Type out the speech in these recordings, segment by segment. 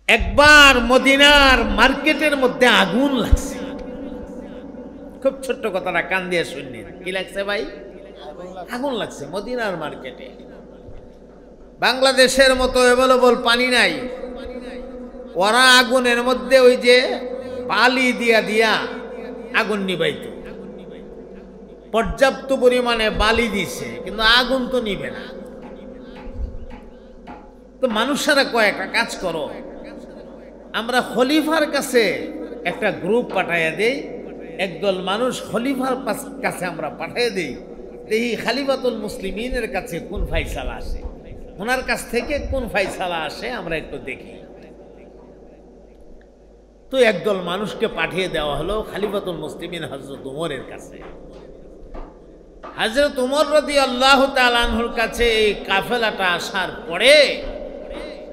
একবার মদিনার মার্কেটের মধ্যে আগুন লাগছে। খুব ছোট্ট কথাটা কান দিয়ে শুনলেন, কি লাগছে ভাই? আগুন লাগছে মদিনার মার্কেটে। বাংলাদেশের মতো অ্যাভেলেবল পানি নাই, ওরা আগুনের মধ্যে ওই যে বালি দিয়া দিয়া আগুন নিবাইত। পর্যাপ্ত পরিমাণে বালি দিছে, কিন্তু আগুন তো নিবে না। তো মানুষেরা কয় একটা কাজ করো, আমরা খলিফার কাছে একটা গ্রুপ পাঠাইয়া দেই, একদল মানুষ খলিফার কাছে আমরা পাঠাইয়া দেই, দেখি খালিফাতুল মুসলিমিনের কাছে কোন ফাইসালা আসে, ওনার কাছ থেকে কোন ফাইসালা আসে আমরা একটু দেখি। তো একদল মানুষকে পাঠিয়ে দেওয়া হলো খালিফাতুল মুসলিমিন হযরত উমরের কাছে। হযরত উমর রাদিয়াল্লাহু তাআলা আনহুর কাছে এই কাফেলাটা আসার পরে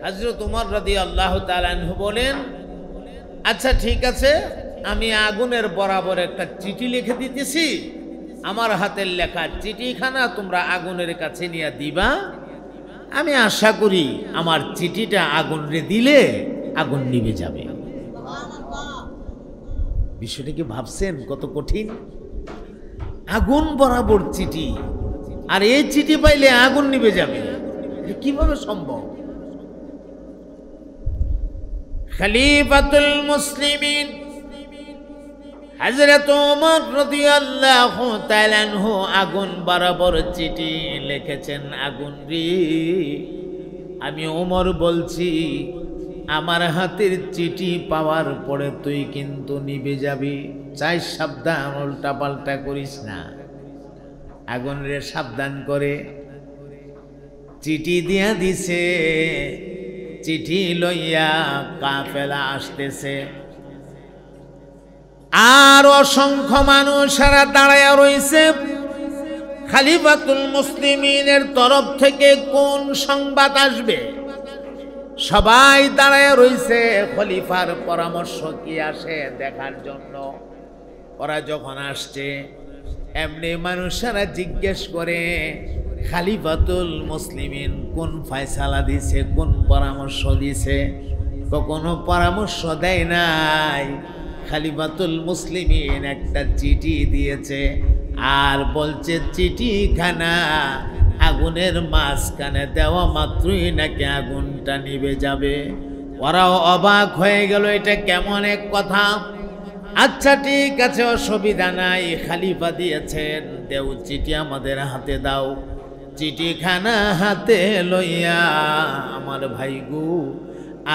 হযরত উমর রাদিয়াল্লাহু তাআলা আনহু বলেন, আচ্ছা ঠিক আছে, আমি আগুনের বরাবর একটা চিঠি লিখে দিতেছি, আমার হাতের লেখা চিঠিখানা তোমরা আগুনের কাছে নিয়ে দিবা। আমি আশা করি আমার চিঠিটা আগুনে দিলে আগুন নিভে যাবে। বিষয়টা কি ভাবছেন কত কঠিন? আগুন বরাবর চিঠি, আর এই চিঠি পাইলে আগুন নিভে যাবে, কিভাবে সম্ভব? খলিফাতুল মুসলিমিন হযরত ওমর রাদিয়াল্লাহু তাআলা আনহু আগুন বরাবর চিঠি লিখেছেন। আগুন রে, আমি ওমর বলছি, আমার হাতের চিঠি পাওয়ার পরে তুই কিন্তু নিভে যাবি, চাই সাবধান, উল্টা পাল্টা করিস না। আগুন রে সাবধান করে চিঠি দিয়া দিছে। চিঠি লইয়া কাফেলা আসতেছে, আর অসংখ্য মানুষেরা দাঁড়ায়া রইছে। খলিফাতুল মুসলিমিনের তরফ থেকে কোন সংবাদ আসবে, সবাই দাঁড়ায় রইছে খলিফার পরামর্শ কি আসে দেখার জন্য। ওরা যখন আসছে, এমনি মানুষেরা জিজ্ঞেস করে খলিফাতুল মুসলিমিন কোন ফয়সালা দিছে, কোন পরামর্শ দিছে। কখনো পরামর্শ দেয় নাই, খলিফাতুল মুসলিমিন একটা চিঠি দিয়েছে, আর বলছে চিঠিখানা আগুনের মাঝখানে দেওয়া মাত্রই নাকি আগুনটা নিভে যাবে। ওরাও অবাক হয়ে গেল, এটা কেমন এক কথা। আচ্ছা ঠিক আছে, অসুবিধা নাই, খলিফা দিয়েছেন, দেও চিঠি আমাদের হাতে দাও। চিঠিখানা হাতে লইয়া আমার ভাই গু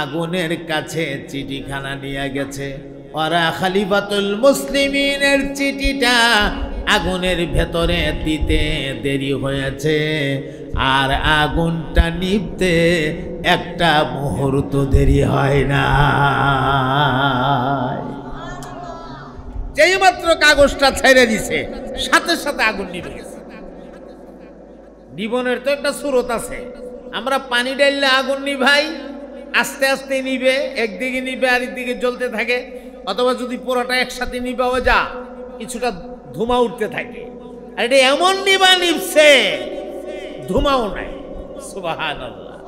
আগুনের কাছে চিঠিখানা নিয়ে গেছে। ওরা খলিফাতুল মুসলিমিনের চিঠিটা আগুনের ভেতরে দিতে দেরি হয়েছে, আর আগুনটা নিভতে একটা মুহূর্ত দেরি হয় না। যেই মাত্র কাগজটা ছেড়ে দিছে, সাথে সাথে আগুন নিভে গেছে। নিবনের তো একটা সুরত আছে, আমরা পানি ঢাললে আগুন নিভাই, আস্তে আস্তে নিবে, একদিকে নিবে আর একদিকে জ্বলতে থাকে, অথবা যদি পুরোটা একসাথে নিবাও যা কিছুটা ধুমা উঠতে থাকে। আর এটা এমন নিবা নিভছে, ধুমাও নাই। সুবহানাল্লাহ।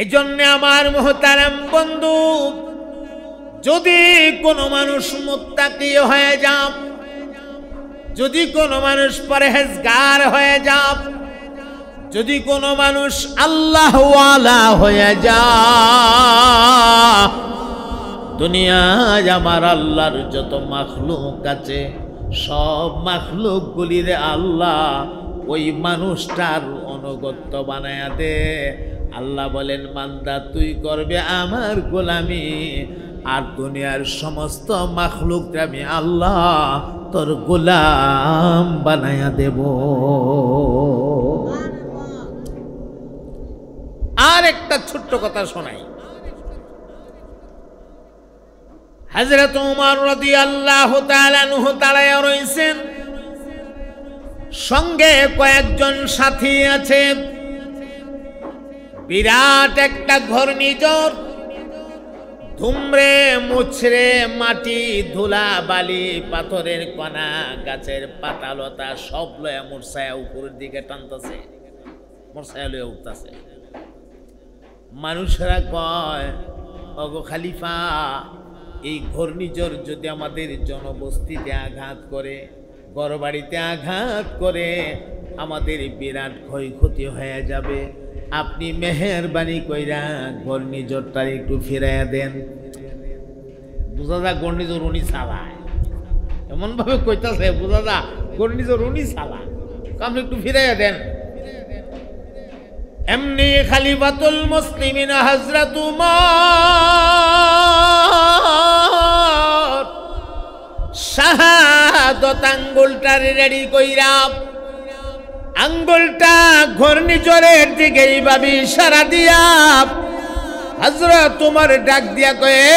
এই জন্য আমার মুহতারাম বন্ধু, যদি কোনো মানুষ মুত্তাকি হয়ে যাও, যদি কোনো মানুষ পরহেজগার হয়ে যাও, যদি কোনো মানুষ আল্লাহওয়ালা হয়ে যায়, দুনিয়ায় আমার আল্লাহর যত মাখলুক আছে, সব মাখলুকগুলির আল্লাহ ওই মানুষটার অনুগত্য বানায়া দে। আল্লাহ বলেন, বান্দা তুই করবে আমার গোলামি, আর দুনিয়ার সমস্ত মাখলুকটা আমি আল্লাহ তোর গোলাম বানায়া দেব। আর একটা ছোট্ট কথা শোনাই। হযরত ওমর রাদিয়াল্লাহু তাআলা আনহু দাঁড়ায়া রইছেন, সঙ্গে কয়েকজন সাথী আছে। বিরাট একটা ঘূর্ণিঝড় ধুমরে মুছরে মাটি, ধুলা, বালি, পাথরের কণা, গাছের পাতা লতা সব লয়া মুরসায়া উপরের দিকে টানতেছে, মুরসায়া লয়ে উঠতেছে। মানুষেরা কয়, ওগো খালিফা, এই ঘূর্ণিঝড় যদি আমাদের জনবস্তিতে আঘাত করে, ঘরবাড়িতে আঘাত করে, আমাদের বিরাট ক্ষয়ক্ষতি হয়ে যাবে। আপনি মেহেরবানি কইরা ঘূর্ণিঝড়টা একটু ফিরাইয়া দেন। বুঝা যা ঘূর্ণিঝড় উনি চালায়, এমনভাবে কইতাছে বুঝা যা ঘূর্ণিঝড় উনি চালায়, আপনি একটু ফিরাইয়া দেন। এমনি খলিফাতুল মুসলিমিন হযরত উমর শাহাদত আঙ্গুলটা রেডি কইরা আঙ্গুলটা ঘূর্ণিঝড়ের দিকে এইভাবে ইশারা দিয়া হযরত উমর ডাক দিয়া কয়ে,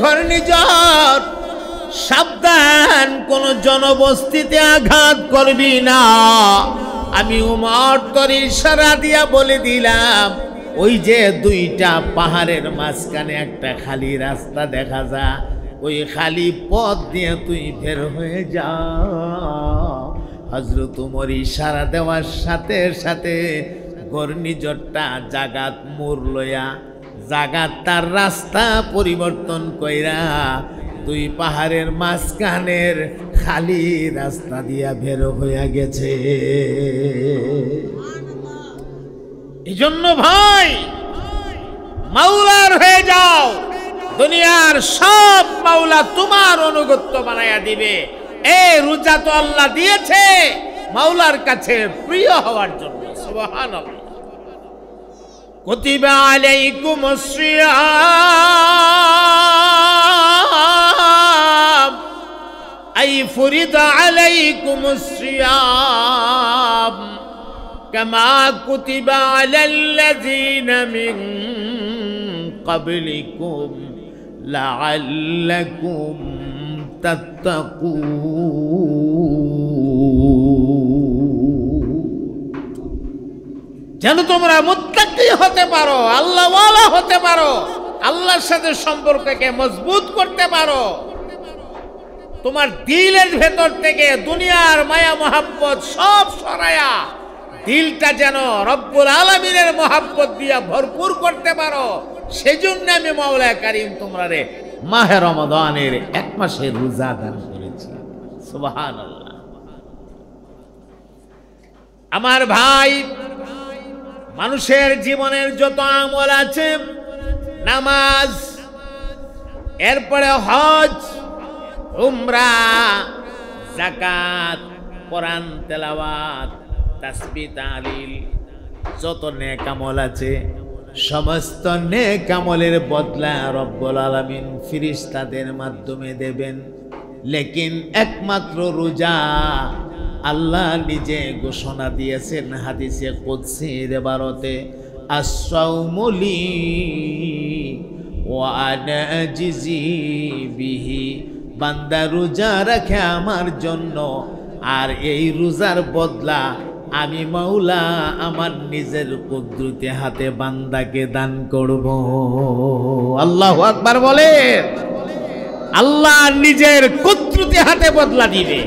ঘূর্ণিঝড় সাবধান, কোন জনবস্তিতে আঘাত করবি না। আমি উমর তোর ইশারা দিয়া বলে দিলাম, ওই যে দুইটা পাহাড়ের মাঝখানে একটা খালি রাস্তা দেখা যা, ওই খালি পথ দিয়ে তুই বের হয়ে যা। হযরত উমর ইশারা দেওয়ার সাথে সাথে ঘূর্ণিঝড়টা জাগাত মোড় লইয়া জাগাত তার রাস্তা পরিবর্তন কইরা দুই পাহাড়ের মাঝখানের খালি রাস্তা দিয়া বের হইয়া গেছে। এই জন্য ভাই মাওলার হয়ে যাও, দুনিয়ার সব মাওলা তোমার অনুগত্য বানাইয়া দিবে। এই রোজা তো আল্লাহ দিয়েছে মাওলার কাছে প্রিয় হওয়ার জন্য। সুবহানাল্লাহ। কুতিবা আলাইকুমুস সিয়াম আই ফুরিদা আলাইকুমুস সিয়াম কামা কুতিবা আলাল্লাযীনা মিন ক্বাবলিকুম লাআল্লাকুম যেন তোমরা মুত্তাকি হতে পারো, আল্লাহওয়ালা হতে পারো, আল্লাহর সাথে সম্পর্ককে মজবুত করতে পারো। তোমার দিলের ভেতর থেকে দুনিয়ার মায়া মহাব্বত সব সরায়া দিলটা যেন রব্বুল আলামিনের মহাব্বত দিয়া ভরপুর করতে পারো। সেজন্য আমি মাওলা কারীম তোমরা রে মাহে রমাদানের এক মাসের রোজা দান করেছি। সুবহানাল্লাহ। আমার ভাই, মানুষের জীবনের যত আমল আছে, নামাজ, এরপরে হজ, উমরা, যাকাত, কোরআন তেলাওয়াত, তাসবিহ তাহলিল, যত নেক আমল আছে সমস্ত নেক আমলের বদলা রব্বুল আলামিন ফেরেশতাদের মাধ্যমে দেবেন। লেকিন একমাত্র রোজা আল্লাহ নিজে ঘোষণা দিয়েছেন হাদিসে কুদসির ইবারতে, আস-সাওমু লি ওয়া আনা আজজি বিহি, বান্দা রোজা রাখে আমার জন্য, আর এই রোজার বদলা আমি মাওলা আমার নিজের কুদরতি হাতে বান্দাকে দান করব। আল্লাহু আকবার বলে, আল্লাহ নিজের কুদরতি হাতে বদলা দিবে।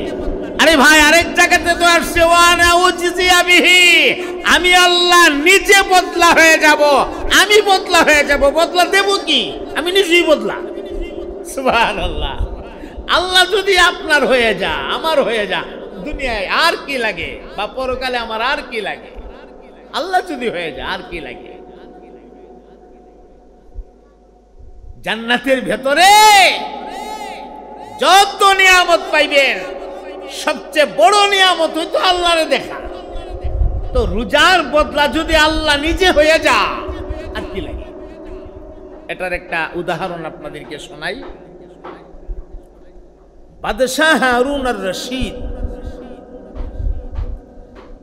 আরে ভাই, আরেক জায়গাতে তো আসছে ওয়ানা উজিয়া বিহি, আমি আল্লাহ নিজে বদলা হয়ে যাব, আমি বদলা হয়ে যাব। বদলা দেব কি? আমি নিজেই বদলা। সুবহানাল্লাহ। আল্লাহ যদি আপনার হয়ে যা, আমার হয়ে যা, দুনিয়ায় আর কি লাগে, বা পরকালে আমার আর কি লাগে? আল্লাহ যদি হয়ে যা আর কি লাগে? জান্নাতের ভেতরে যত নিয়ামত পাইবেন, সবচেয়ে বড় নিয়ামত হইতো আল্লাহরে দেখা। তো রোজার বদলা যদি আল্লাহ নিজে হয়ে যা আর কি লাগে? এটার একটা উদাহরণ আপনাদেরকে শোনাই। বাদশাহ হারুন আর রশিদ,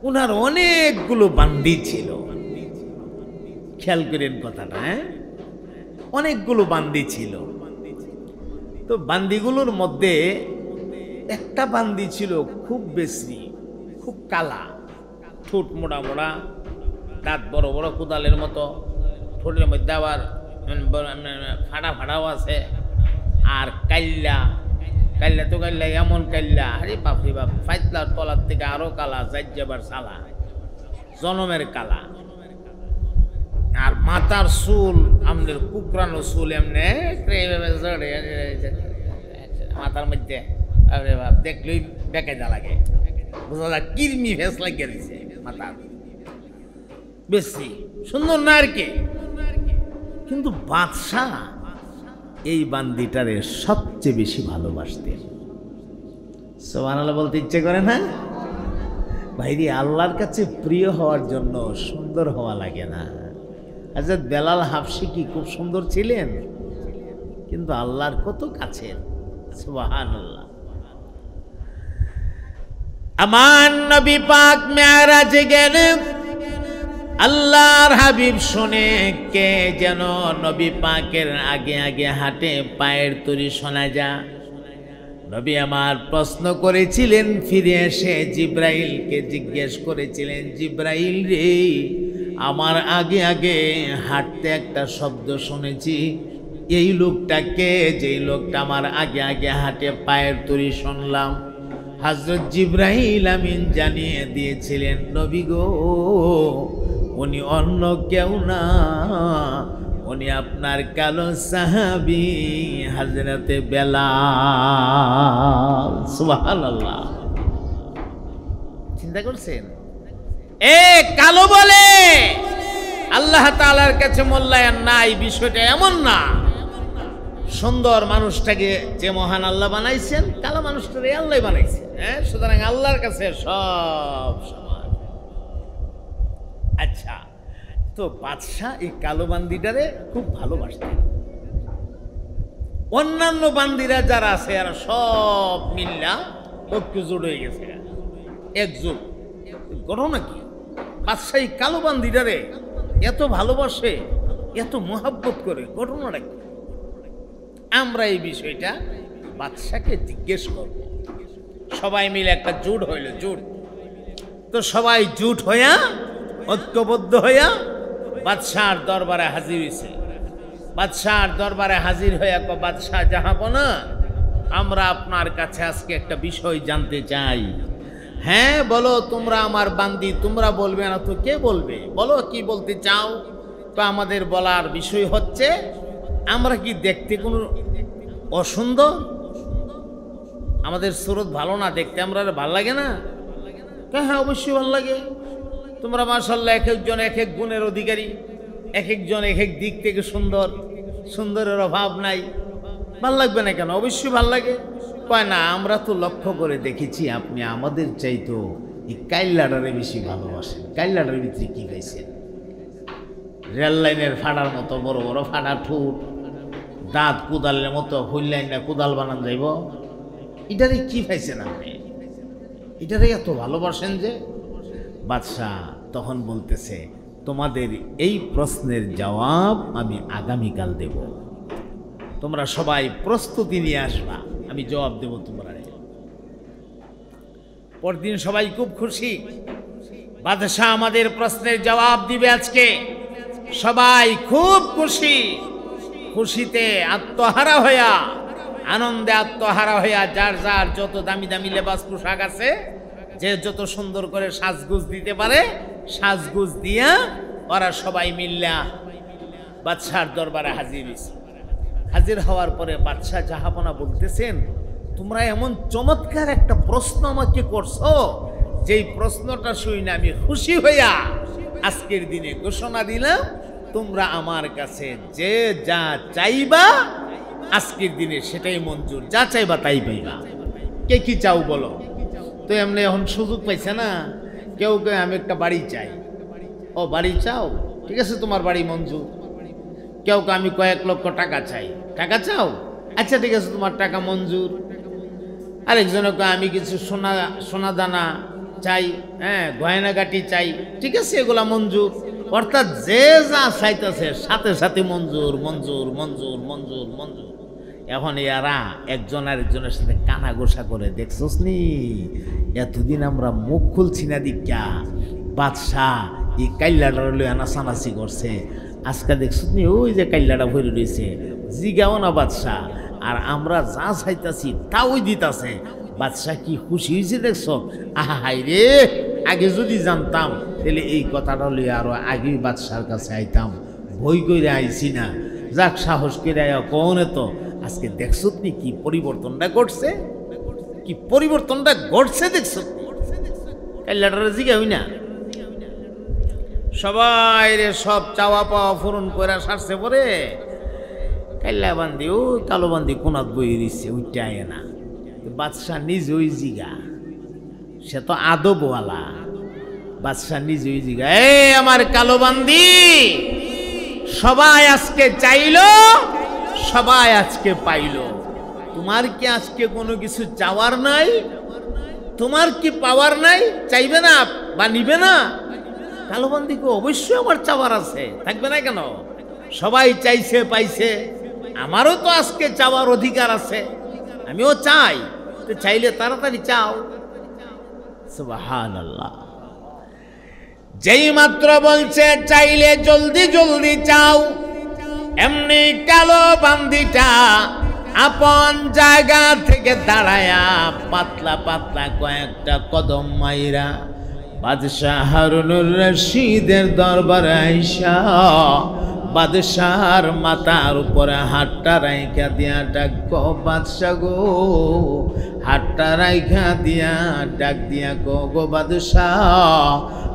উনার অনেকগুলো বান্দি ছিল। খেয়াল করেন কথাটা, হ্যাঁ, অনেকগুলো বান্দি ছিল। তো বান্দিগুলোর মধ্যে একটা বান্দি ছিল খুব বেশি, খুব কালা, ঠোঁট মোড়া মোড়া, দাঁত বড় বড় কোদালের মতো, ঠোঁটের মধ্যে আবার ফাড়া ফাড়াও আছে, আর কাল্লা কাল্লা তো কাল্লা, এমন কাল্লা, আরে বাপরে বাপ, ফাইতলার তলার থেকে আরো কালা, যাইবার সালা, জনমের কালা। আর মাথার চুল আমাদের কুকরানো চুল এমনি মাথার মধ্যে দেখলেই বেকায়দা লাগে, বোঝা যায় কিরমি ভেস লাগিয়ে দিছে মাথার। বেশি সুন্দর না আর কি, কিন্তু বাদশাহ এই বান্দিটারে সবচেয়ে বেশি ভালোবাসতেন। সুবহানাল্লাহ বলতে ইচ্ছে করে না ভাইরি? আল্লাহর কাছে প্রিয় হওয়ার জন্য সুন্দর হওয়া লাগে না। হযরত বেলাল হাবশী কি খুব সুন্দর ছিলেন, কিন্তু আল্লাহর কত কাছের। সুবহানাল্লাহ। আমার নবী পাক মেরাজে গেলেন, আল্লাহর হাবিব শুনে কে যেন নবী পাকের আগে আগে হাঁটে, পায়ের তরি শোনা যা। নবী আমার প্রশ্ন করেছিলেন, ফিরে এসে জিব্রাইলকে জিজ্ঞেস করেছিলেন, জিব্রাইল রে, আমার আগে আগে হাঁটতে একটা শব্দ শুনেছি, এই লোকটা কে? যেই লোকটা আমার আগে আগে হাঁটে পায়ের তরি শুনলাম। হযরত জিব্রাইল আমিন জানিয়ে দিয়েছিলেন, নবী গো, উনি অন্য কেউ না, উনি আপনার কালো সাহাবী হযরতে বেলাল। সুবহানাল্লাহ। চিন্তা করছেন, এ কালো বলে আল্লাহ তাআলার কাছে মূল্যায়ন নাই, বিষয়টা এমন না। সুন্দর মানুষটাকে যে মহান আল্লাহ বানাইছেন, কালো মানুষটারে আল্লাহ বানাইছেন। হ্যাঁ, সুতরাং আল্লাহর কাছে সব সমান। আচ্ছা, তো বাদশাহ এই কালো বান্দিটারে খুব ভালোবাসতেন। অন্যান্য বান্দিরা যারা আছে এরা সব মিল্লা ঐক্যজোট হয়ে গেছে, একজোট। ঘটনা কি? বাদশাহ এই কালো বান্দিটারে এত ভালোবাসে, এত মোহাব্বত করে, ঘটনাটা কি? আমরা এই বিষয়টা বাদশাকে জিজ্ঞেস করব। সবাই মিলে একটা জোট হইল, জোট। তো সবাই জোট হইয়া, ঐক্যবদ্ধ হইয়া বাদশাহর দরবারে হাজির হয়েছে। বাদশাহর দরবারে হাজির হইয়া কয়, বাদশাহ জাহাপনা, আমরা আপনার কাছে আজকে একটা বিষয় জানতে চাই। হ্যাঁ বলো, তোমরা আমার বান্দি, তোমরা বলবে না তো কে বলবে? বলো কি বলতে চাও। তো আমাদের বলার বিষয় হচ্ছে, আমরা কি দেখতে কোনো অসুন্দর? আমাদের সুরত ভালো না দেখতে, আমরা ভালো লাগে না? হ্যাঁ অবশ্যই ভালো লাগে। তোমরা মাশাআল্লাহ এক একজন এক এক গুণের অধিকারী, এক একজন এক এক দিক থেকে সুন্দর, সুন্দরের অভাব নাই, ভাল লাগবে না কেন? অবশ্যই ভাল লাগে। কয় না, আমরা তো লক্ষ্য করে দেখেছি আপনি আমাদের চাইতো এই কাইল্লাটারে বেশি ভালোবাসেন। কাইল্লাটার ভিতরে কি পাইছেন? রেল লাইনের ফাড়ার মতো বড় বড় ফাড়া ঠোঁট, দাঁত কোদালের মতো হইলাইন না কোদাল বানান যাইব, এটারে কি পাইছেন আপনি? এটারে এত ভালোবাসেন যে? বাদশাহ তখন বলতেছে, তোমাদের এই প্রশ্নের জবাব আমি আগামীকাল দেব, তোমরা সবাই প্রস্তুতি নিয়ে আসবা, আমি জবাব দেব তোমরা। পরদিন সবাই খুব খুশি, বাদশাহ আমাদের প্রশ্নের জবাব দিবে আজকে। সবাই খুব খুশি, খুশিতে আত্মহারা হইয়া, আনন্দে আত্মহারা হইয়া, যার যার যত দামি দামি লেবাস পোশাক আছে, যে যত সুন্দর করে সাজগুজ দিতে পারে সাজগুজ দিয়া ওরা সবাই মিল্লা বাদশাহর দরবারে হাজির হয়েছে। হাজির হওয়ার পরে বাদশাহ জাহাপনা বলতেছেন, তোমরা এমন চমৎকার একটা প্রশ্ন আমাকে করছো, যেই প্রশ্নটা শুনে আমি খুশি হইয়া আজকের দিনে ঘোষণা দিলাম, তোমরা আমার কাছে যে যা চাইবা আজকের দিনে সেটাই মঞ্জুর, যা চাইবা তাই পাইবা। কে কি চাও বলো? তো এমনি এখন সুযোগ পাইছে না, কেউ কেউ আমি একটা বাড়ি চাই, ও বাড়ি চাও, ঠিক আছে তোমার বাড়ি মঞ্জুর। কেউ কেউ আমি কয়েক লক্ষ টাকা চাই, টাকা চাও, আচ্ছা ঠিক আছে তোমার টাকা মঞ্জুর। আরেকজনকে আমি কিছু সোনা সোনা দানা চাই, হ্যাঁ গয়নাগাটি চাই, ঠিক আছে এগুলা মঞ্জুর। অর্থাৎ যে যা চাইতেছে সাথে সাথে মঞ্জুর মঞ্জুর মঞ্জুর মঞ্জুর মঞ্জুর। এখন এরা একজন আরেকজনের সাথে কানা গোসা করে, দেখছস নি এতদিন আমরা মুখ খুলছি না দীক্ষা, বাদশাহ এই কাইল্লাটার লইয়া নাচানাচি করছে, আজকে দেখছস নি ওই যে কাইল্লাটা ভরে রয়েছে, জিগাও না বাদশাহ, আর আমরা যা চাইতাছি তাওই দিতাছে। বাদশাহ কি খুশি হয়েছে দেখছ? আহা হাই রে, আগে যদি জানতাম তাহলে এই কথাটা লইয়া আরো আগেই বাদশার কাছে আইতাম, ভয় কইরা আইছি না, যাক সাহস কইরা কোনে তো আজকে দেখছত নি কি পরিবর্তনটা ঘটছে, কি পরিবর্তনটা ঘটছে দেখছত কাল্লাটার জিগা হই না। সবাই রে সব চাওয়া পাওয়া পূরণ করে সারছে পরে কাল্লা বান্দি ও কালো বান্দি কোনাত বই দিচ্ছে ওইটা আয় না। বাদশাহ নিজে ওই জিগা, সে তো আদবওয়ালা, বাদশাহ নিজে ওই জিগা, এ আমার কালো বান্দি সবাই আজকে চাইলো, সবাই আজকে পাইলো, তোমার কি আজকে কোনো কিছু চাওয়ার নাই? তোমার কি পাওয়ার নাই? চাইবে না বা নিবে না? কালো বান্দিকে অবশ্যই আমার চাওয়ার আছে, থাকবে না কেন? সবাই চাইছে পাইছে, আমারও তো আজকে চাওয়ার অধিকার আছে, আমিও চাই, তো চাইলে তাড়াতাড়ি চাও। সুবহানাল্লাহ। যেই মাত্র বলছে চাইলে জলদি জলদি চাও, এমনি কালো বান্দিটা আপন জায়গা থেকে দাঁড়ায়া পাতলা পাতলা কয়েকটা কদম মাইরা বাদশাহ হারুনুর রশিদের দরবারে আইসা বাদশাহর মাথার উপরে হাতটা রাইখা দিয়া ডাক, বাদশাহ গো, হাতটা রাইখা দিয়া ডাক দিয়া গো বাদশাহ,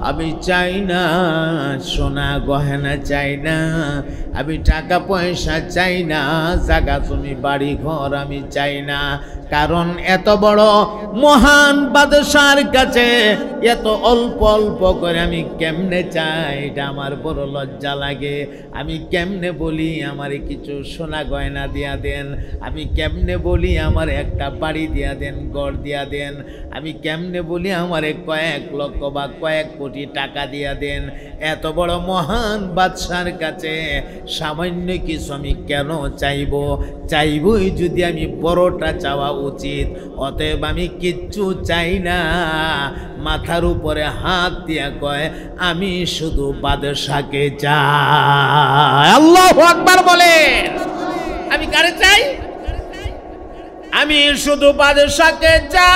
আমি চাই না সোনা গহেনা চাই না, আমি টাকা পয়সা চাই না, জায়গা জমি বাড়ি ঘর আমি চাই না, কারণ এত বড় মহান বাদশার কাছে এত অল্প অল্প করে আমি কেমনে চাই, এটা আমার বড় লজ্জা লাগে। আমি কেমনে বলি আমারে কিছু সোনা গয়না দিয়া দেন, আমি কেমনে বলি আমার একটা বাড়ি দিয়া দেন, ঘর দিয়া দেন, আমি কেমনে বলি আমারে কয়েক লক্ষ বা কয়েক কোটি টাকা দিয়া দেন। এত বড় মহান বাদশার কাছে সামান্য কিছু আমি কেন চাইব? চাইবই যদি আমি বড়টা চাওয়া উচিত। অতএব আমি কিচ্ছু চাই না। মাথার উপরে হাত দিয়া কয়, আমি শুধু বাদশাকে চাই। আল্লাহু আকবার বলে। আমি কারে চাই? আমি শুধু বাদশাকে চাই।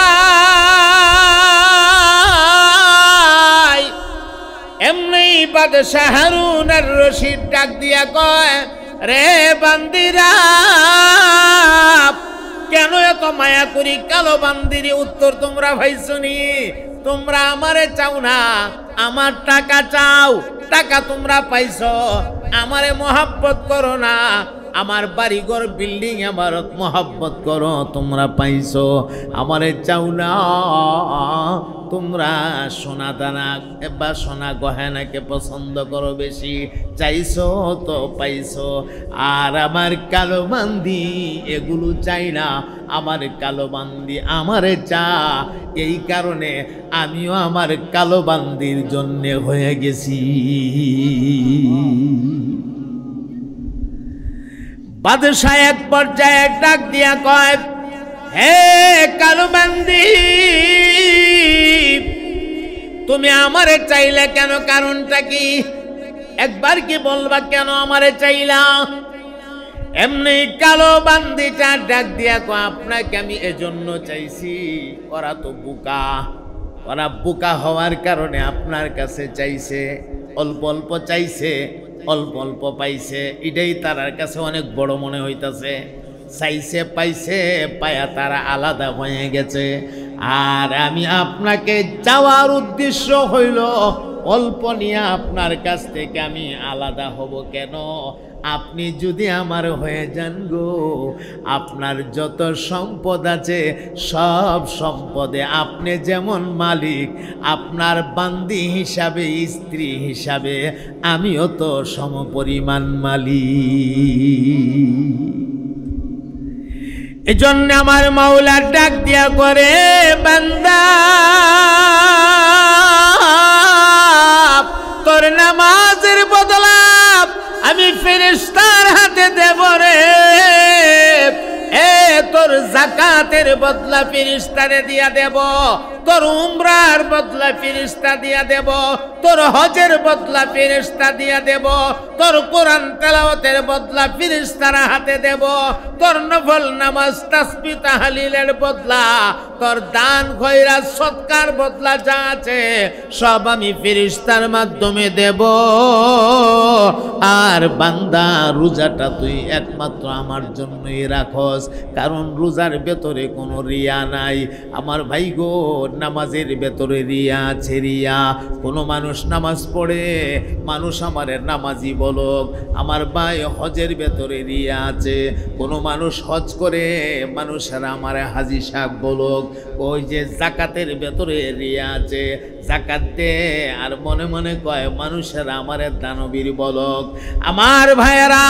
এমনি বাদশাহ হারুন আর রশিদ ডাক দিয়া কয়, রে বান্দিরা, কেন এত মায়া করি কালো বান্দিরি? উত্তর তোমরা ভাইছনি, তোমরা আমারে চাও না, আমার টাকা চাও, টাকা তোমরা পাইছো, আমারে মহাব্বত করো না, আমার বাড়িঘর বিল্ডিং আমার মহাব্বত করো, তোমরা পাইছো, আমারে চাও না। তোমরা সোনা দানা বা সোনা গহেনাকে পছন্দ করো বেশি, চাইছো তো পাইছো। আর আমার কালো বান্দি এগুলো চাই না, আমার কালো বান্দি আমারে চা। এই কারণে আমিও আমার কালো বান্দির জন্যে হয়ে গেছি। বাদশাহ এক পর্যায়ে ডাক দিয়া কয়, হে কালো বান্দি, তুমি আমারে চাইলে কেন? কারণটা কি? একবার কি বলবা কেন আমারে চাইলা? এমনি কালো বান্দিটা ডাক দিয়া কয়, আপনাকে আমি এজন্য চাইছি, ওরা তো বোকা, ওরা বোকা হওয়ার কারণে আপনার কাছে চাইছে, অল্প অল্প চাইছে, অল্প অল্প পাইছে, এটাই তার কাছে অনেক বড় মনে হইতাছে। চাইছে পাইছে, পায়া তারা আলাদা হয়ে গেছে। আর আমি আপনাকে চাওয়ার উদ্দেশ্য হইল অল্প নিয়ে আপনার কাছ থেকে আমি আলাদা হব কেন? আপনি যদি আমার হয়ে যান গো, আপনার যত সম্পদ আছে সব সম্পদে আপনি যেমন মালিক, আপনার বান্দি হিসাবে, স্ত্রী হিসাবে আমিও তো সমপরিমাণ মালিক। এজন্য আমার মাওলার ডাক দিয়া করে, বান্দা তোর নামাজের বদলা আমি ফেরেশতার হাতে দেব রে, এ তোর যাকাতের বদলা ফেরেশতারে দিয়া দেব, তোর উমরার বদলা ফেরেশতা দিয়া দেব, তোর হজের বদলা ফেরেশতা দিয়া দেব, তোর কোরআন তেলাওয়াতের বদলা ফেরেশতারা হাতে দেব, তোর নফল নামাজ তাসবিহ তাহলিলের বদলা, তোর দান খয়রাত সদকার বদলা যা আছে সব আমি ফেরেশতার মাধ্যমে দেব। আর বান্দা রোজাটা তুই একমাত্র আমার জন্যই রাখস, কারণ রোজার ভেতরে কোনো রিয়া নাই। আমার ভাই গো, নামাজের ভেতরে রিয়া আছে, রিয়া। কোনো মানুষ নামাজ পড়ে, মানুষ আমারে নামাজি বলক। আমার ভাই, হজের ভেতরে রিয়া আছে। কোনো মানুষ হজ করে, মানুষেরা আমারে হাজি সাহেব বলক। ওই যে জাকাতের ভেতরে রিয়া আছে, জাকাত দে, আর মনে মনে কয় মানুষেরা আমারে দানবীর বলক। আমার ভাইয়েরা,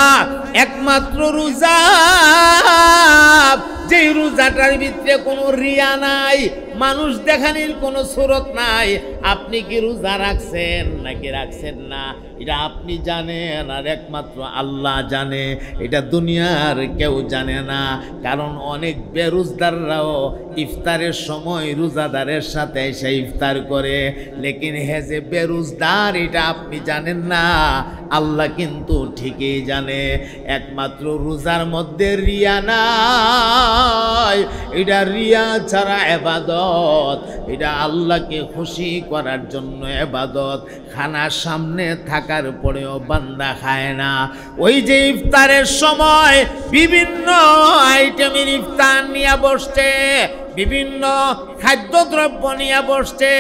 একমাত্র রোজা, যে রোজাটার ভিতরে কোনো রিয়া নাই, মানুষ দেখানির কোনো সুরত নাই। আপনি কি রোজা রাখছেন নাকি রাখছেন না, এটা আপনি জানেন, আর একমাত্র আল্লাহ জানে। এটা দুনিয়ার কেউ জানে না। কারণ অনেক বেরোজদাররাও ইফতারের সময় রোজাদারের সাথে এসে ইফতার করে, লেকিন হে যে বেরোজদার এটা আপনি জানেন না, আল্লাহ কিন্তু ঠিকই জানে। একমাত্র রোজার মধ্যে রিয়া নাই। এটা রিয়া ছাড়া ইবাদত, এটা আল্লাহকে খুশি করার জন্য ইবাদত। খানার সামনে থাকার পরেও বান্দা খায় না। ওই যে ইফতারের সময় বিভিন্ন আইটেমের ইফতার নিয়ে বসছে, বিভিন্ন খাদ্যদ্রব্য নিয়ে বসছে,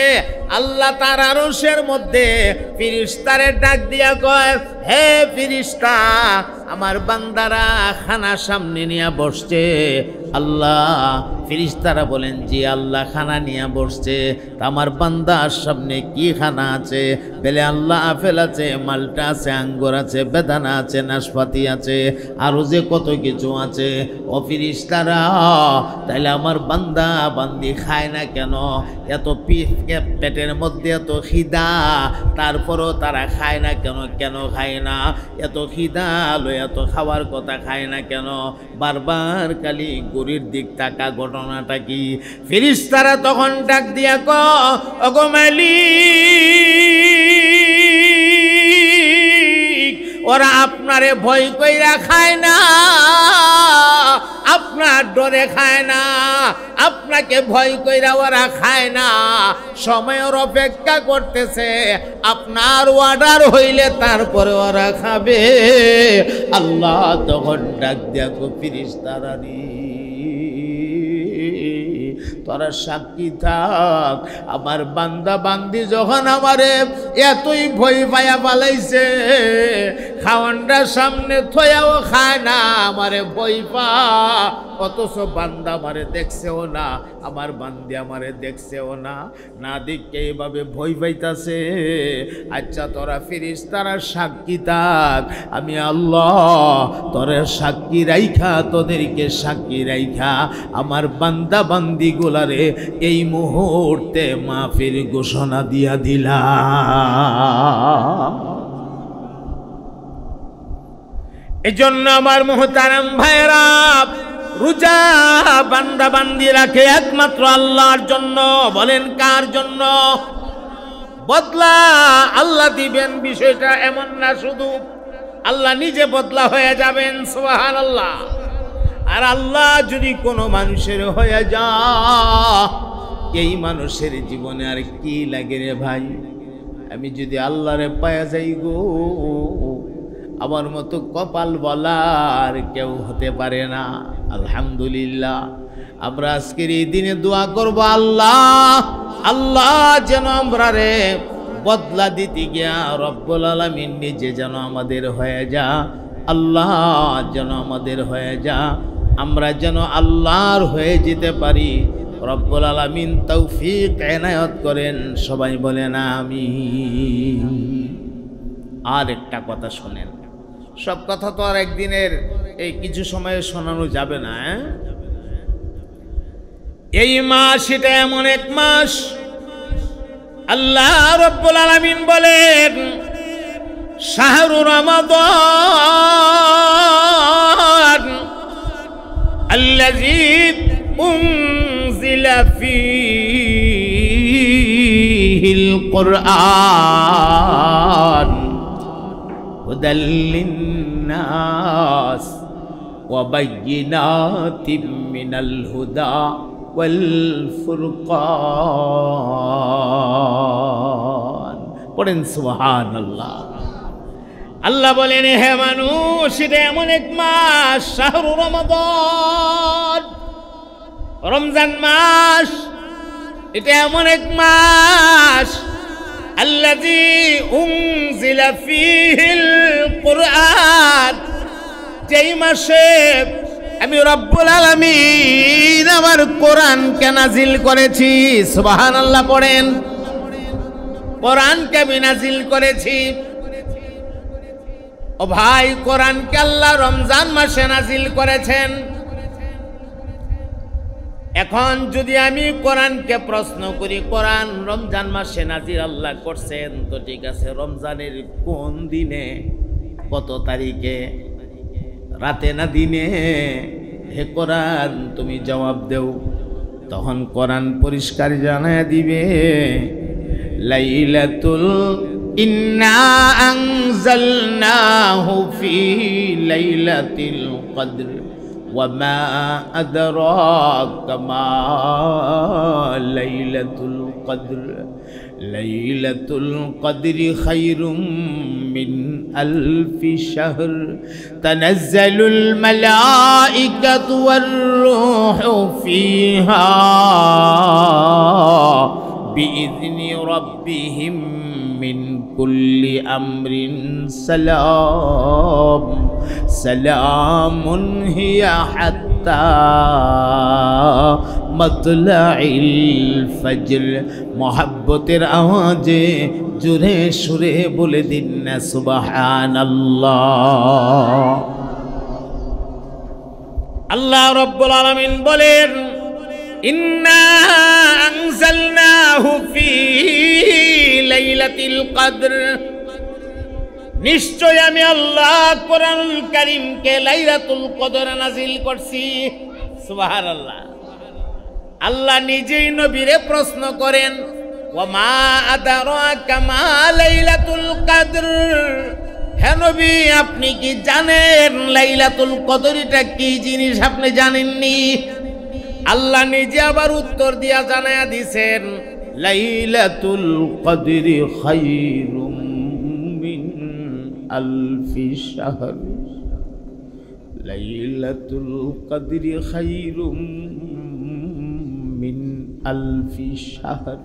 আল্লাহ তার আরশের মধ্যে ফেরেশতারে ডাক দিয়া কয়, হে ফেরেশতা, আমার বান্দারা খানা সামনে নিয়ে বসছে। আল্লাহ, ফেরেশতারা বলেন, জি আল্লাহ, খানা নিয়ে বসছে। আমার বান্দার সামনে কি খানা আছে? বলে আল্লাহ, আপেল আছে, মালটা আছে, আঙ্গুর আছে, বেদানা আছে, নাশপাতি আছে, আরো যে কত কিছু আছে। ও ফেরেশতারা, তাইলে আমার বান্দা বান্দি খায় না কেন? এত পেটের মধ্যে এত খিদা, তারপরও তারা খায় না কেন? কেন খায় না? এত খিদা লো, এত খাওয়ার কথা খায় না কেন? বারবার খালি গরির দিক তাকা, ঘটনাটা কি? ফেরেশতারা তখন ডাক দিয়া ওগো মালিক, ওরা আপনারে ভয় কইরা খায় না, আপনার ডরে খায় না, আপনাকে ভয় কইরা ওরা খায় না। সময়ের অপেক্ষা করতেছে, আপনার অর্ডার হইলে তারপরে ওরা খাবে। আল্লাহ তখন ডাক দিয়া ফেরেশতারা রে, তোরা সাক্ষী থাক, আমার বান্দা বান্দি যখন আমারে এতই ভয় পায়া পালাইছে, খাওয়ানটা সামনে থয়াও খায় না, আমারে ভয় পা, অথচ বান্দা আমারে দেখছেও না, আমার বান্দি আমারে দেখছেও না, না দেখে এইভাবে ভয় পাইতাছে। আচ্ছা তোরা ফেরেশতারা সাক্ষী থাক, আমি আল্লাহ তোরে সাক্ষী রাইখা, তোদেরকে সাক্ষী রাইখা আমার বান্দা বান্দি গুলারে এই মুহূর্তে মাফির ঘোষণা দিয়া দিলাম। এজন্য আমার মুহতারাম ভাইরা, রোজা বান্দা বান্দি রাখে একমাত্র আল্লাহর জন্য। বলেন কার জন্য? বদলা আল্লাহ দিবেন, বিষয়টা এমন না শুধু আল্লাহ নিজে বদলা হয়ে যাবেন, সুবহানাল্লাহ। আর আল্লাহ যদি কোনো মানুষের হয়ে যা, এই মানুষের জীবনে আর কি লাগে রে ভাই? আমি যদি আল্লাহরে পায়া যাই গো, আমার মতো কপাল বলার কেউ হতে পারে না। আলহামদুলিল্লাহ, আমরা আজকের এই দিনে দোয়া করব, আল্লাহ আল্লাহ যেন আমরা রে বদলা দিতে গিয়া রব্বুল আলামিন নিজে যেন আমাদের হয়ে যা, আল্লাহ যেন আমাদের হয়ে যা, আমরা যেন আল্লাহর হয়ে যেতে পারি। রব্বুল আলামিন তৌফিক এনায়েত করেন। সবাই বলেন আমিন। আর একটা কথা শোনেন, সব কথা তো আর একদিনের এই কিছু সময়ে শোনানো যাবে না। এই মাস এটা এমন এক মাস, আল্লাহ রব্বুল আলামিন বলেন, শাহরু রমাদান আল্লাযী উনজিলা ফীহি ফিহিল কুরআন হুদাল লিন্নাস ওয়া বায়্যিনাতিম মিনাল হুদা ওয়াল ফুরকান। পড়েন সুবহানাল্লাহ। আল্লাহ বলেন, হে মানুষ, এটা এমন এক মাস, শাহরু রমাদান, রমজান মাস, এটা এমন এক মাস, আল্লাযী উনজিলা ফীহিল কুরআন, যেই মাসে আমি রব্বুল আলামিন আমার কোরআনকে নাজিল করেছি। সুবহানাল্লাহ পড়েন। কোরআনকে আমি নাজিল করেছি। ও ভাই, কোরআনকে আল্লাহ রমজান মাসে নাজিল করেছেন। এখন যদি আমি কোরআনকে প্রশ্ন করি, কোরআন রমজান মাসে নাজিল আল্লাহ করছেন, তো ঠিক আছে, রমজানের কোন দিনে, কত তারিখে, রাতে না দিনে? হে কোরআন, তুমি জবাব দেও। তখন কোরআন পরিষ্কার জানায় দিবে, লাইলাতুল ইন্না আনজালনাহু ফি লাইলাতিল কদর ওয়া মা আদরাকা মা লাইলাতুল কদর লাইলাতুল কদরি খায়রুম মিন আলফি শাহর তানাজ্জালুল মালাইকাতু ওয়ার রূহু ফিহা বিইذনি রাব্বিহিম মিন কুল্লি আমরিন সালাম সালামুন হিয়া হাত্তা মাতলাইল ফজর। মোহাব্বতের আওয়াজে জোরে সুরে বলে দিন না সুবহানাল্লাহ। আল্লাহ রাব্বুল আলামিন বলেন, ইন্না আনজালনাহু ফি লাইলাতিল কদর, নিশ্চয় আমি আল্লাহ কোরআনুল কারীমকে লাইলাতুল কদরে নাজিল করছি। সুবহানাল্লাহ। আল্লাহ নিজেই নবীরে প্রশ্ন করেন, ওয়া মা আদরাকা মা লাইলাতুল কদর, হে নবী, আপনি কি জানেন লাইলাতুল কদরটা কি জিনিস? আপনি জানেননি? আল্লাহ নিজে আবার উত্তর দিয়া জানায়া দিছেন, লাইলাতুল কদরি খায়রুম মিন আলফি শাহর লাইলাতুল কদরি খায়রুম মিন আলফি শাহর।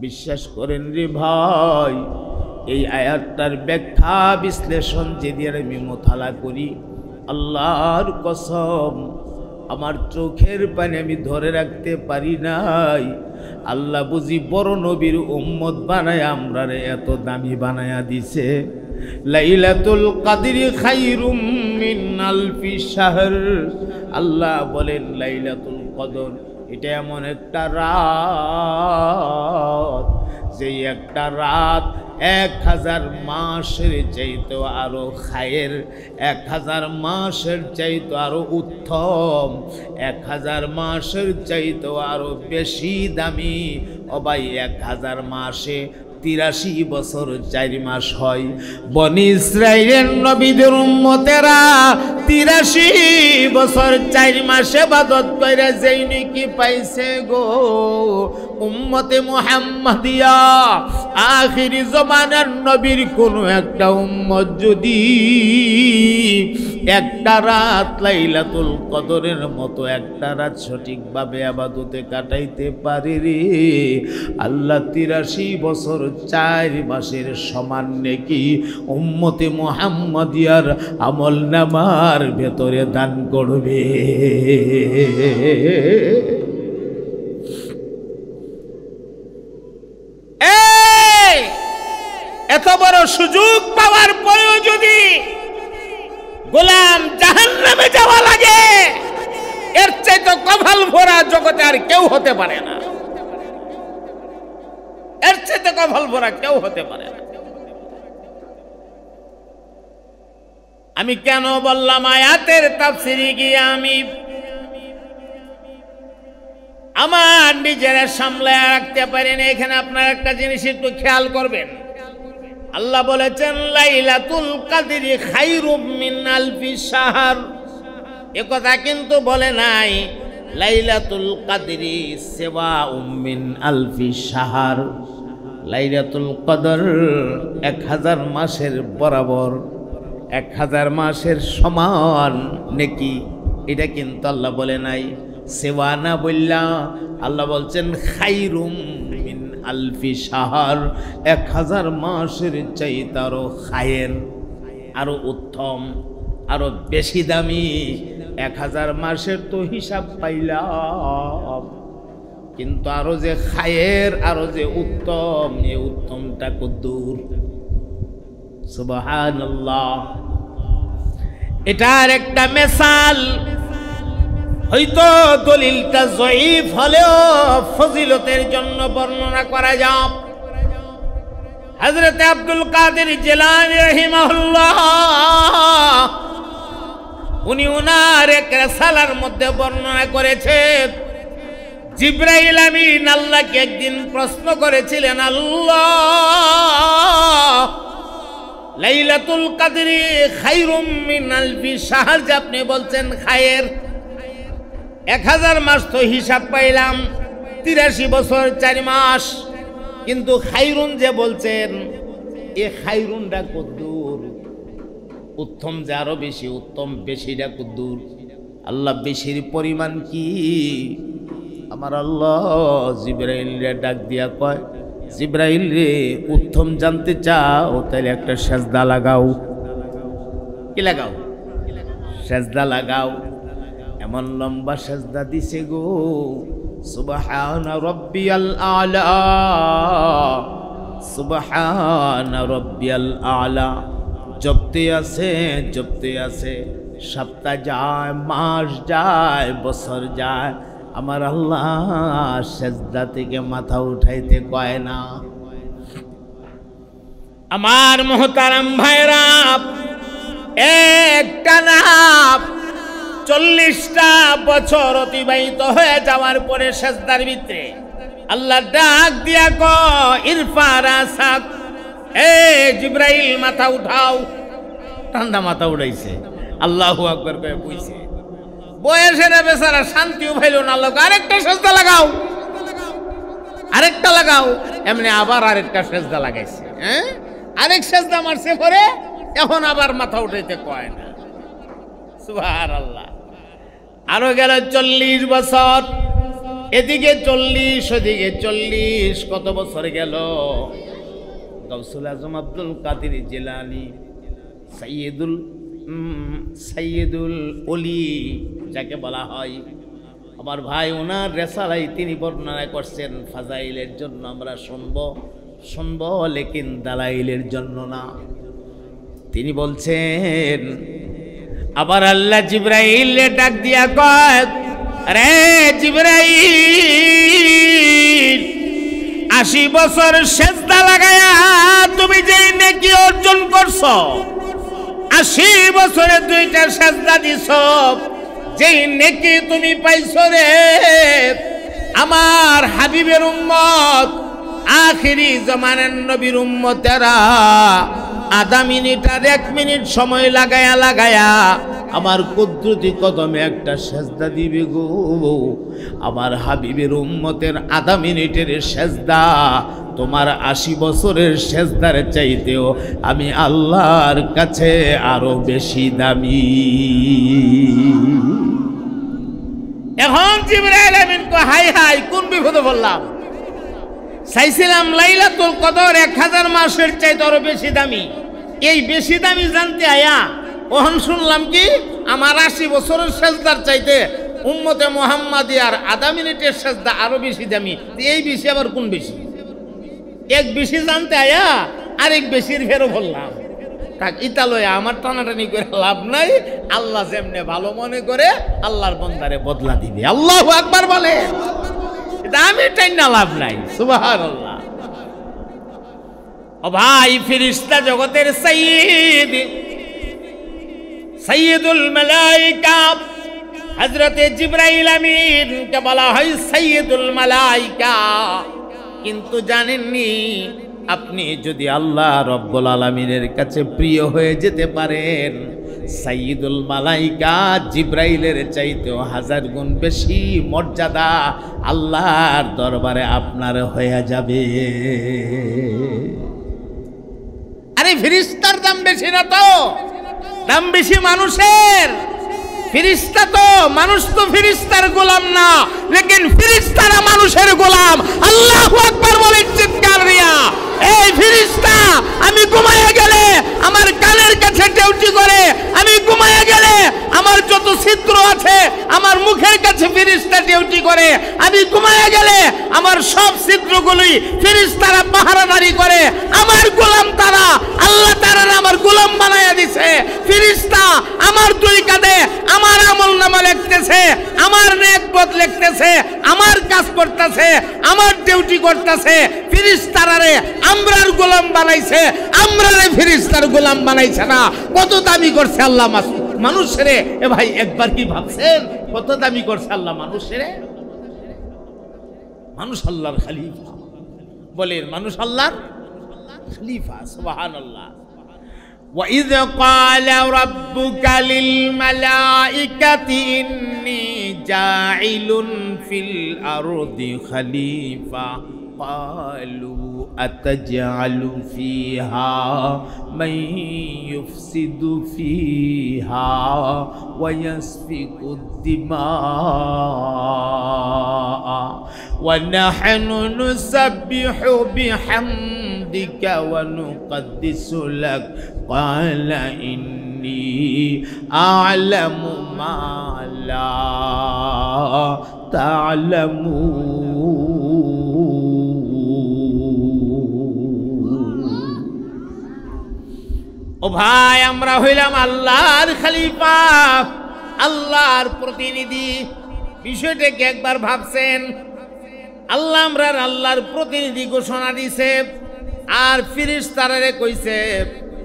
বিশ্বাস করেন রে ভাই, এই আয়াতটার ব্যাখ্যা বিশ্লেষণ যদি আমি মোতালা করি, আল্লাহর কসম আমার চোখের পানি আমি ধরে রাখতে পারি নাই। আল্লাহ বুঝি বড় নবীর উম্মত বানায় আমরারে এত দামি বানায়া দিছে। লাইলাতুল কদরি খায়রুম মিন আলফি শাহর। আল্লাহ বলেন লাইলাতুল কদর এটা এমন একটা রাত, যেই একটা রাত 1000 মাসের চাইতে আরো খায়ের, 1000 মাসের চাইতে আরো উত্তম, 1000 মাসের চাইতে আরো বেশি দামি। ও ভাই, 1000 মাসে 83 বছর 4 মাস হয়। বনি ইসরাইলের নবীদের উম্মতেরা 83 বছর 4 মাসে ইবাদত কইরা যেই নেকি পাইছে গো। উম্মতে মুহাম্মাদিয়া আখিরি জমানার নবীর কোন একটা উম্মত যদি একটা রাত লাইলাতুল কদরের মতো একটা রাত সঠিকভাবে ইবাদতে কাটাইতে পারে রে, আল্লাহ 83 বছর 4 মাসের সমান নেকি উম্মতে মুহাম্মাদিয়ার আমল নামার ভেতরে দান করবে। এত বড় সুযোগ পাওয়ার পরেও যদি গোলাম জাহান্নামে যাওয়া লাগে, এর চাইতে কপাল ভরা জগতে আর কেউ হতে পারে না। এর চাইতে কপাল ভরা কেউ হতে পারে না। আমি কেন বললাম আয়াতের তাফসিরে গিয়ে আমি আমার নিজেরা সামলায় রাখতে পারেন। এখানে আপনার একটা জিনিস একটু খেয়াল করবেন। আল্লাহ বলেছেন লাইলাতুল কদরি খায়রুম মিন আলফি শাহর। এ কথা কিন্তু বলে নাই লাইলাতুল কদরি সিওয়াউম মিন আলফি শাহর। লাইলাতুল কদর 1000 মাসের বরাবর, 1000 মাসের সমান নেকি, এটা কিন্তু আল্লাহ বলে নাই। সেবা না বললা আল্লাহ বলছেন খায়রুম মিন আলফি শাহর, 1000 মাসের চাইতে আরো খায়ের, আরো উত্তম, আরো বেশি দামি। 1000 মাসের তো হিসাব পাইলাম, কিন্তু আরো যে খায়ের, আরো যে উত্তম, এই উত্তমটা কদ্দুর। সুবহানাল্লাহ। এটার একটা মিসাল, হয়তো দলিলটা জয়ীফ হলেও ফজিলতের জন্য বর্ণনা করা যায়। হযরত আব্দুল কাদের জিলানী রাহিমাহুল্লাহ উনি ওনার এক রিসালার মধ্যে বর্ণনা করেছেন, জিবরাইল আমিন আল্লাহকে একদিন প্রশ্ন করেছিলেন, আল্লাহ লাইলাতুল কদরি খায়রুম মিন আলফি শাহর, যে আপনি বলছেন খায়ের, 1000 মাস তো হিসাব পাইলাম 83 বছর 4 মাস, কিন্তু খায়রুন যে বলছেন এ খায়রুনটা কদ্দুর, উত্তম যে আরো বেশি উত্তম, বেশিটা কদ্দুর। আল্লাহ বেশির পরিমাণ কি? আমার আল্লাহ জিবরাইল রে ডাক দিয়া কয়, জিবরাইল রে উত্তম জানতে চাও তাহলে একটা সেজদা লাগাও। কি লাগাও? সেজদা লাগাও। এমন লম্বা সেজদা দিছে গো, সুবহানা রাব্বিয়াল আলা, সুবহানা রাব্বিয়াল আলা। জপতে আছে, জপতে আছে, সপ্তাহ যায়, মাস যায়, বছর যায়, আমার আল্লাহ সেজদা থেকে মাথা উঠাইতে কয় না। আমার মুহতারাম ভাইরা, একটা না 40টা বছর অতিবাহিত হয়ে যাওয়ার পরে সেজদার ভিতরে আল্লাহ ডাক দিয়া কয়, ইরফা রাসাক, এ জিবরাইল মাথা উঠাও। ঠান্ডা মাথা উঠাইছে, আল্লাহু আকবার কয়ে বইছে। বয়সের বেচারা শান্তিও পাইল না, লোক আরেকটা সেজদা লাগাও, আরেকটা লাগাও। এমনি আবার আরেকটা সেজদা লাগাইছে, হ্যাঁ, আরেক সেজদা মারছে পরে, এখন আবার মাথা উঠাইতে কয় না। সুবহানাল্লাহ। আরো গেল 40 বছর, এদিকে 40 ওদিকে 40, কত বছর গেল? গাউসুল আজম আব্দুল কাদের জিলানী সাইয়্যিদুল ওলি যাকে বলা হয়, আমার ভাই ওনার রেসালাই তিনি বর্ণনা করছেন। ফাজাইলের জন্য আমরা শুনবো, লেকিন দালাইলের জন্য না। তিনি বলছেন, আবার আল্লাহ জিবরাইলে ডাক দিয়া কয়, রে জিবরাইল, 80 বছর সেজদা লাগায়া তুমি যে নেকি অর্জন করছো, 80 বছরে 2টা সেজদা দিছো, যেই নেকি তুমি পাইছো রে, আমার হাবিবের উম্মত, আখিরি জামানার নবীর উম্মতেরা আধা মিনিট আর 1 মিনিট সময় লাগায়া আমার কুদরতি কদমে একটা সেজদা দিবে গো। আমার হাবিবের উম্মতের আধা মিনিটের সেজদা তোমার 80 বছরের সেজদার চাইতেও আমি আল্লাহর কাছে আরো বেশি দামি। এখন জিবরাইল আমিন কো, হাই হাই, কোন বিপদে বললাম? চাইছিলাম লাইলাতুল কদর 1000 মাসের চাইতে আরো বেশি দামি। এই বেশি দামি জানতে আয়া ওহন শুনলাম কি আমার 80 বছরের সেজদার চাইতে উম্মতে মুহাম্মাদিয়ার আধা মিনিটের সেজদা আরো বেশি দামি। এই বেশি আবার কোন বেশি? এক বেশি জানতে আয়া আরেক বেশির ফেরো বললাম। থাক, ইতালয়ে আমার টানাটানি করে লাভ নাই। আল্লাহ যেমনে ভালো মনে করে আল্লাহর বান্দারে বদলা দিবে। আল্লাহু আকবার বলে, এটা আমি টাইনা লাভ নাই। সুবহানাল্লাহ। ও ভাই, ফেরেশতা জগতের সাইয়্যিদুল মালায়েকা হযরতে জিবরাইল আমিনকে বলা হয় সাইয়্যিদুল মালায়েকা। কিন্তু জানেননি, আপনি যদি আল্লাহ রব্বুল আলামিনের কাছে প্রিয় হয়ে যেতে পারেন, সাইয়্যিদুল মালায়েকা জিবরাইলের চাইতেও 1000 গুণ বেশি মর্যাদা আল্লাহর দরবারে আপনার হয়ে যাবে। আরে ফেরেশতার দাম বেশি না তো, দাম বেশি মানুষের। ফেরেশতা তো, মানুষ তো ফেরেশতার গোলাম না, লেকিন ফেরেশতারা মানুষের গোলাম। আল্লাহু আকবার বলেন চিৎকার দিয়া। এই ফেরেশতা আমি ঘুমায়ে গেলে আমার কানের কাছে ডিউটি করে, আমি ঘুমায়ে গেলে আমার যত ছিদ্র আছে আমার মুখের কাছে ফেরেশতা ডিউটি করে, আমি ঘুমায়ে গেলে আমার সব ছিদ্রগুলোই ফেরেশতারা পাহারাদারি করে। আমার গোলাম তারা, আল্লাহ তাআলা আমার গোলাম বানায়া দিয়েছে। ফেরেশতা আমার দুই কাঁধে আমার আমলনামা লিখতেছে, আমার নেক পথ লিখতেছে, আমার কাজ করতেছে, আমার ডিউটি করতেছে। ফেরেশতারে আমরার গোলাম বানাইছে, আমরারে ফেরেশতার গোলাম বানাইছে না। কত দামি করছে আল্লাহ মানুষেরে। এ ভাই একবার কি ভাবছেন কত দামি করছে আল্লাহ মানুষেরে? মানুষ আল্লাহর খলিফা। বলেন মানুষ আল্লাহর খলিফা। সুবহানাল্লাহ। وَإِذْ قَالَ رَبُّكَ لِلْمَلَائِكَةِ إِنِّي جَاعِلٌ فِي الْأَرْضِ خَلِيفَةً قَالُوا أَتَجْعَلُ فِيهَا مَن يُفْسِدُ فِيهَا وَيَسْفِكُ الدِّمَاءَ وَنَحْنُ نُسَبِّحُ بِحَمْدِكَ وَنُقَدِّسُ لَكَ قَالَ إِنِّي أَعْلَمُ مَا لَا تَعْلَمُونَ। ও ভাই, আমরা হইলাম আল্লাহর খলিফা, আল্লাহর প্রতিনিধি। বিষয়টাকে একবার ভাবছেন? আল্লাহ আমরা আল্লাহর প্রতিনিধি ঘোষণা দিছে, আর ফেরেশতারে কইছে,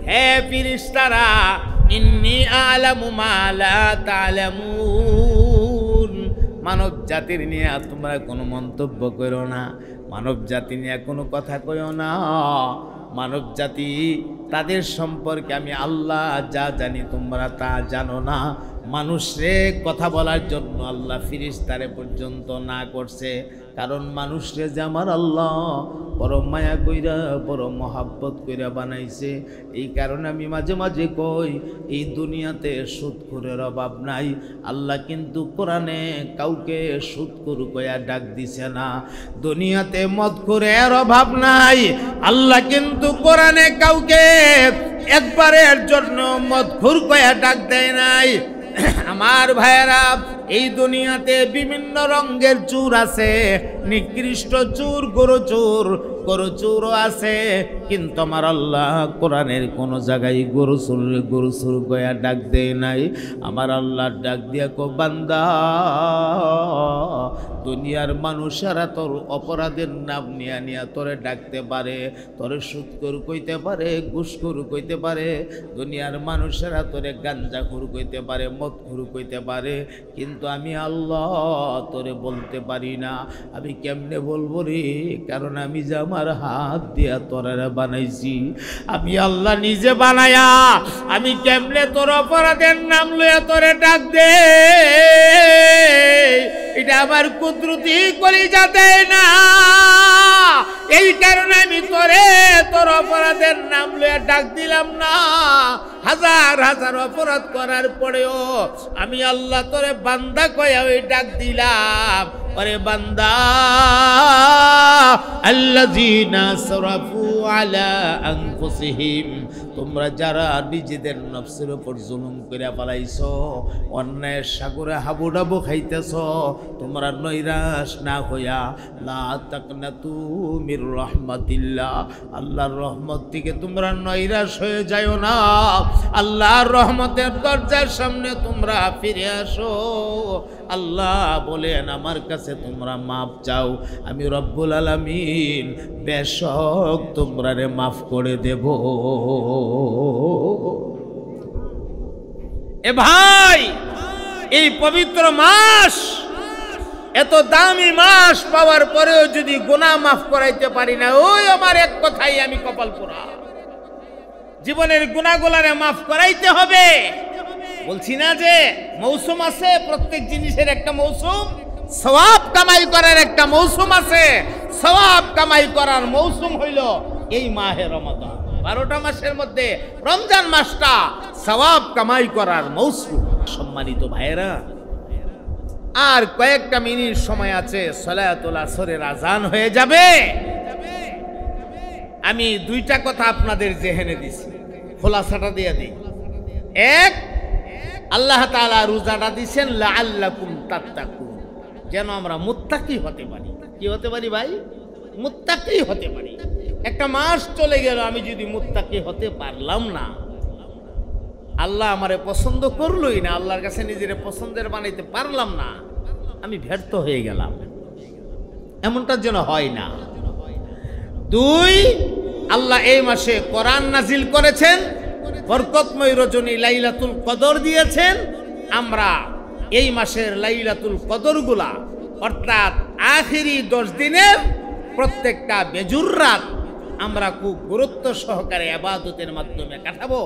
হে ফেরেশতারা, ইন্নী আ'লামু মা লা তা'লামুন। মানব জাতির নিয়ে তোমরা কোনো মন্তব্য করো না, মানব জাতি নিয়ে কোনো কথা কইও না। মানব জাতি তাদের সম্পর্কে আমি আল্লাহ যা জানি তোমরা তা জানো না। মানুষরে কথা বলার জন্য আল্লাহ ফেরেশতারে পর্যন্ত না করছে, কারণ মানুষরে যে আমার আল্লাহ বড় মায়া কইরা বড় মহাব্বত কইরা বানাইছে। এই কারণে আমি মাঝে মাঝে কই, এই দুনিয়াতে সুদখোরের অভাব নাই। আল্লাহ কিন্তু কোরআনে কাউকে সুদখোর কইয়া ডাক দিছে না। দুনিয়াতে মদখোরের অভাব নাই। আল্লাহ কিন্তু কোরআনে কাউকে একবারের জন্য মদখোর কইয়া ডাক দেয় নাই। আমার ভাইয়েরা, এই দুনিয়াতে বিভিন্ন রঙের চোর আছে, নিকৃষ্ট চোর, গরু চোরও আছে, কিন্তু আমার আল্লাহ কোরআনের কোন জায়গায় গরু চোর গয়া ডাক দেয় নাই। আমার আল্লাহ ডাক দিয়া কো, বান্দা, দুনিয়ার মানুষেরা তোর অপরাধের নাম নিয়া নিয়া তোরে ডাকতে পারে, তোরে সুদখোর কইতে পারে, ঘুষখোর কইতে পারে, দুনিয়ার মানুষেরা তোরে গাঞ্জাখোর কইতে পারে, মদখোর কইতে পারে, কিন্তু আমি আল্লাহ তোরে বলতে পারি না। আমি কেমনে বলবো রে? কারণ আমি যে আমার হাত দিয়া তোরা বানাইছি, আমি আল্লাহ নিজে বানায়া আমি কেমনে তোর অপরাধের নাম লইয়া তোরে ডাক দে, এটা আমার কুদরতি কলিজা দেয় না। এই কারণে আমি তোর অপরাধের নাম লইয়া ডাক দিলাম না। হাজার হাজার অপরাধ করার পরেও আমি আল্লাহ তোরে বান্দা কয়া ওই ডাক দিলাম। আরে বান্দা, আল্লাযীনা আসরাফু আলা আনফুসিহিম, তোমরা যারা নিজেদের নফসের উপর জুলুম করে পালাইছো, অন্যায়ের সাগরে হাবুডাবু খাইতেছ, তোমরা নৈরাশ না হইয়া লা তাকনাতু মির রাহমাতিল্লাহ, আল্লাহর রহমত থেকে তোমরা নৈরাশ হয়ে যাও না। আল্লাহর রহমতের দরজার সামনে তোমরা ফিরে আসো। আল্লাহ বলেন, আমার কাছে তোমরা মাফ চাও, আমি রব্বুল আলামিন বেশক তোমরারে মাফ করে দেব। এ ভাই, এই পবিত্র মাস, এত দামি মাস পাওয়ার পরেও যদি গুনাহ মাফ করাইতে পারি না, ওই আমার এক কথাই আমি কপাল পোড়া। জীবনের গুনাহগুলারে মাফ করাইতে হবে। বলছি না যে মৌসুম আছে, প্রত্যেক জিনিসের একটা মৌসুম, সওয়াব কামাই করার একটা মৌসুম আছে। সওয়াব কামাই করার মৌসুম হইল এই মাহে রমাদান। 12টা মাসের মধ্যে রমজান মাসটা সওয়াব কামাই করার মৌসুম। সম্মানিত ভাইয়েরা, আর কয়েকটা মিনিট সময় আছে, সালাতুল আসরের আজান হয়ে যাবে। আমি দুইটা কথা আপনাদের জেহেনে দিছি, খোলাসাটা দিয়ে দিই। এক, আল্লাহ তাআলা রোজাটা দিছেন লাআল্লাকুম তাত্তাকুন, যেন আমরা মুত্তাকি হতে পারি। কি হতে পারি ভাই? মুত্তাকি হতে পারি। একটা মাস চলে গেল, আমি যদি মুত্তাকি হতে পারলাম না, আল্লাহ আমারে পছন্দ করলই না, আল্লাহর কাছে নিজের পছন্দের বানাইতে পারলাম না, আমি ব্যর্থ হয়ে গেলাম। এমনটা যেন হয় না। দুই, আল্লাহ এই মাসে কোরআন নাজিল করেছেন, বরকতময় রজনী লাইলাতুল কদর দিয়েছেন। আমরা এই মাসের লাইলাতুল কদরগুলা, অর্থাৎ আখিরি 10 দিনের প্রত্যেকটা বেজুর রাত আমরা খুব গুরুত্ব সহকারে ইবাদতের মাধ্যমে কাটাবো।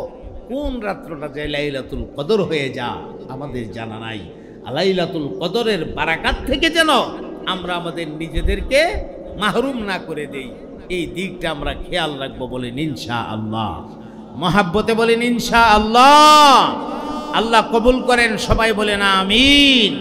কোন রাত্রটা যে লাইলাতুল কদর হয়ে যা আমাদের জানা নাই। লাইলাতুল কদরের বারাকাত থেকে যেন আমরা আমাদের নিজেদেরকে মাহরুম না করে দেই, এই দিকটা আমরা খেয়াল রাখবো বলেন ইনশাআল্লাহ। মহাব্বতে বলেন ইনশাআল্লাহ। আল্লাহ কবুল করেন, সবাই বলেন আমিন।